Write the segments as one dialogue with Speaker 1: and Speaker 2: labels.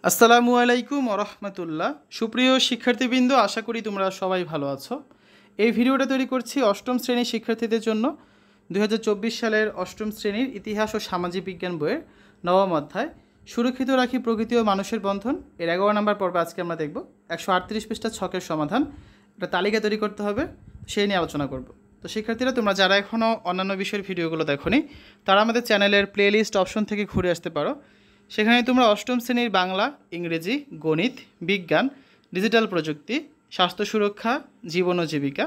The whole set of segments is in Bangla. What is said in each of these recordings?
Speaker 1: আসসালামু আলাইকুম ওরহমতুল্লাহ। সুপ্রিয় শিক্ষার্থীবৃন্দ, আশা করি তোমরা সবাই ভালো আছো। এই ভিডিওটা তৈরি করছি অষ্টম শ্রেণীর শিক্ষার্থীদের জন্য। 2024 সালের অষ্টম শ্রেণীর ইতিহাস ও সামাজিক বিজ্ঞান বইয়ের নবম অধ্যায় সুরক্ষিত রাখি প্রকৃতি ও মানুষের বন্ধন এর 11 নম্বর পর্বে আজকে আমরা দেখব 138 পৃষ্ঠা ছকের সমাধান। একটা তালিকা তৈরি করতে হবে, সেই নিয়ে আলোচনা করব। তো শিক্ষার্থীরা, তোমরা যারা এখনও অন্যান্য বিষয়ের ভিডিওগুলো দেখোনি, তারা আমাদের চ্যানেলের প্লেলিস্ট অপশন থেকে ঘুরে আসতে পারো। সেখানে তোমরা অষ্টম শ্রেণীর বাংলা, ইংরেজি, গণিত, বিজ্ঞান, ডিজিটাল প্রযুক্তি, স্বাস্থ্য সুরক্ষা, জীবন ও জীবিকা,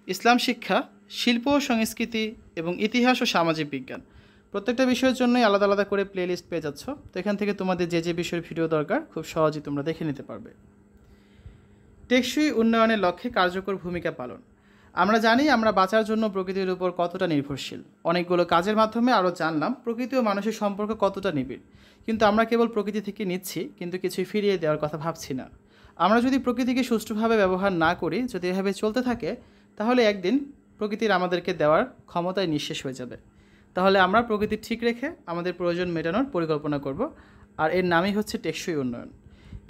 Speaker 1: ইসলাম শিক্ষা, শিল্প ও সংস্কৃতি এবং ইতিহাস ও সামাজিক বিজ্ঞান প্রত্যেকটা বিষয়ের জন্যই আলাদা আলাদা করে প্লেলিস্ট পেয়ে যাচ্ছ। তো এখান থেকে তোমাদের যে যে বিষয়ের ভিডিও দরকার খুব সহজেই তোমরা দেখে নিতে পারবে। টেকসই উন্নয়নের লক্ষ্যে কার্যকর ভূমিকা পালন। আমরা জানি আমরা বাঁচার জন্য প্রকৃতির উপর কতটা নির্ভরশীল। অনেকগুলো কাজের মাধ্যমে আরও জানলাম প্রকৃতি ও মানুষের সম্পর্ক কতটা নিবিড়। কিন্তু আমরা কেবল প্রকৃতি থেকে নিচ্ছি, কিন্তু কিছুই ফিরিয়ে দেওয়ার কথা ভাবছি না। আমরা যদি প্রকৃতিকে সুষ্ঠুভাবে ব্যবহার না করি, যদি এভাবে চলতে থাকে, তাহলে একদিন প্রকৃতির আমাদেরকে দেওয়ার ক্ষমতায় নিঃশেষ হয়ে যাবে। তাহলে আমরা প্রকৃতি ঠিক রেখে আমাদের প্রয়োজন মেটানোর পরিকল্পনা করব, আর এর নামই হচ্ছে টেকসই উন্নয়ন।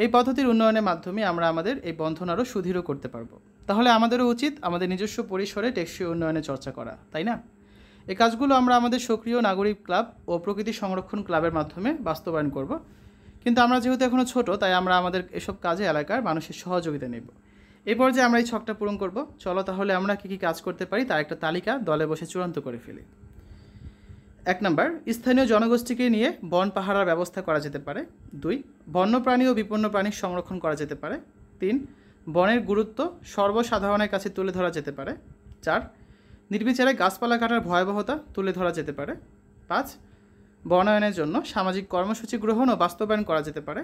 Speaker 1: এই পদ্ধতির উন্নয়নের মাধ্যমে আমরা আমাদের এই বন্ধন আরও সুদৃঢ় করতে পারবো। তাহলে আমাদেরও উচিত আমাদের নিজস্ব পরিসরে টেকসই উন্নয়নের চর্চা করা, তাই না? এই কাজগুলো আমরা আমাদের সক্রিয় নাগরিক ক্লাব ও প্রকৃতি সংরক্ষণ ক্লাবের মাধ্যমে বাস্তবায়ন করব। কিন্তু আমরা যেহেতু এখনও ছোট, তাই আমরা আমাদের এসব কাজে এলাকার মানুষের সহযোগিতা নেব। এই পর্যায়ে আমরা এই ছকটা পূরণ করব। চলো তাহলে আমরা কী কী কাজ করতে পারি তার একটা তালিকা দলে বসে চূড়ান্ত করে ফেলি। 1 নম্বর, স্থানীয় জনগোষ্ঠীকে নিয়ে বন পাহারার ব্যবস্থা করা যেতে পারে। 2, বন্যপ্রাণী ও বিপন্ন প্রাণীর সংরক্ষণ করা যেতে পারে। 3, বনের গুরুত্ব সর্বসাধারণের কাছে তুলে ধরা যেতে পারে। 4, নির্বিচারে গাছপালা কাটার ভয়াবহতা তুলে ধরা যেতে পারে। 5, বনায়নের জন্য সামাজিক কর্মসূচি গ্রহণ ও বাস্তবায়ন করা যেতে পারে।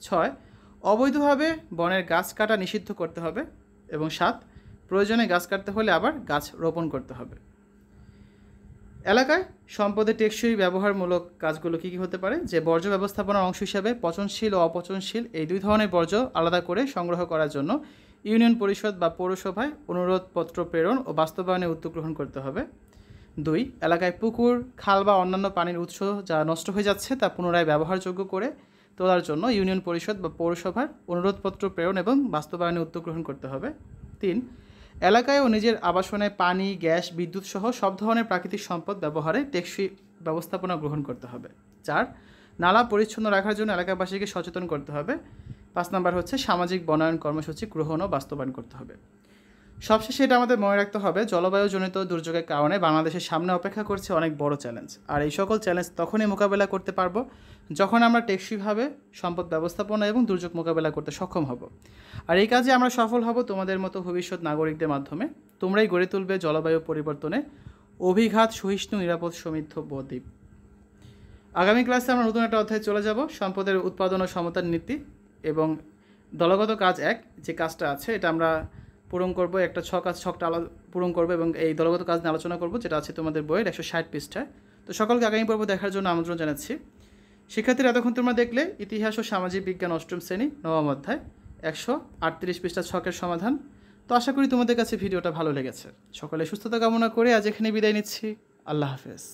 Speaker 1: 6, অবৈধভাবে বনের গাছ কাটা নিষিদ্ধ করতে হবে। এবং 7, প্রয়োজনে গাছ কাটতে হলে আবার গাছ রোপণ করতে হবে। এলাকায় সম্পদের টেকসই ব্যবহারমূলক কাজগুলো কী কী হতে পারে? যে বর্জ্য ব্যবস্থাপনার অংশ হিসাবে পচনশীল ও অপচনশীল এই 2 ধরনের বর্জ্য আলাদা করে সংগ্রহ করার জন্য ইউনিয়ন পরিষদ বা পৌরসভায় অনুরোধপত্র প্রেরণ ও বাস্তবায়নে উদ্যোগ গ্রহণ করতে হবে। 2, এলাকায় পুকুর, খাল বা অন্যান্য পানির উৎস যা নষ্ট হয়ে যাচ্ছে তা পুনরায় ব্যবহারযোগ্য করে তোলার জন্য ইউনিয়ন পরিষদ বা পৌরসভার অনুরোধপত্র প্রেরণ এবং বাস্তবায়নে উদ্যোগ গ্রহণ করতে হবে। 3, এলাকায় ও নিজের আবাসনে পানি, গ্যাস, বিদ্যুৎ সহ সব ধরনের প্রাকৃতিক সম্পদ ব্যবহারে টেকসই ব্যবস্থাপনা গ্রহণ করতে হবে। 4, নালা পরিচ্ছন্ন রাখার জন্য এলাকাবাসীকে সচেতন করতে হবে। 5 নম্বর হচ্ছে সামাজিক বনায়ন কর্মসূচি গ্রহণ ও বাস্তবায়ন করতে হবে। সবশেষে এটা আমাদের মনে রাখতে হবে, জলবায়ুজনিত দুর্যোগের কারণে বাংলাদেশের সামনে অপেক্ষা করছে অনেক বড় চ্যালেঞ্জ। আর এই সকল চ্যালেঞ্জ তখনই মোকাবেলা করতে পারবো যখন আমরা টেকসইভাবে সম্পদ ব্যবস্থাপনা এবং দুর্যোগ মোকাবেলা করতে সক্ষম হব। আর এই কাজে আমরা সফল হব তোমাদের মতো ভবিষ্যৎ নাগরিকদের মাধ্যমে। তোমরাই গড়ে তুলবে জলবায়ু পরিবর্তনে অভিঘাত সহিষ্ণু নিরাপদ সমৃদ্ধ দ্বীপ। আগামী ক্লাসে আমরা নতুন একটা অধ্যায়ে চলে যাব, সম্পদের উৎপাদন ও সমতার নীতি এবং দলগত কাজ 1 যে কাজটা আছে এটা আমরা পূরণ করব। একটা ছকটা পূরণ করবো এবং এই দলগত কাজ নিয়ে আলোচনা করব, যেটা আছে তোমাদের বইয়ের 160 পৃষ্ঠায়। তো সকলকে আগামী পর্ব দেখার জন্য আমন্ত্রণ জানাচ্ছি। শিক্ষার্থীরা, এতক্ষণ তোমরা দেখলে ইতিহাস ও সামাজিক বিজ্ঞান অষ্টম শ্রেণী নবম অধ্যায় 138 পৃষ্ঠা ছকের সমাধান। তো আশা করি তোমাদের কাছে ভিডিওটা ভালো লেগেছে। সকলে সুস্থতা কামনা করে আজ এখানে বিদায় নিচ্ছি। আল্লাহ হাফেজ।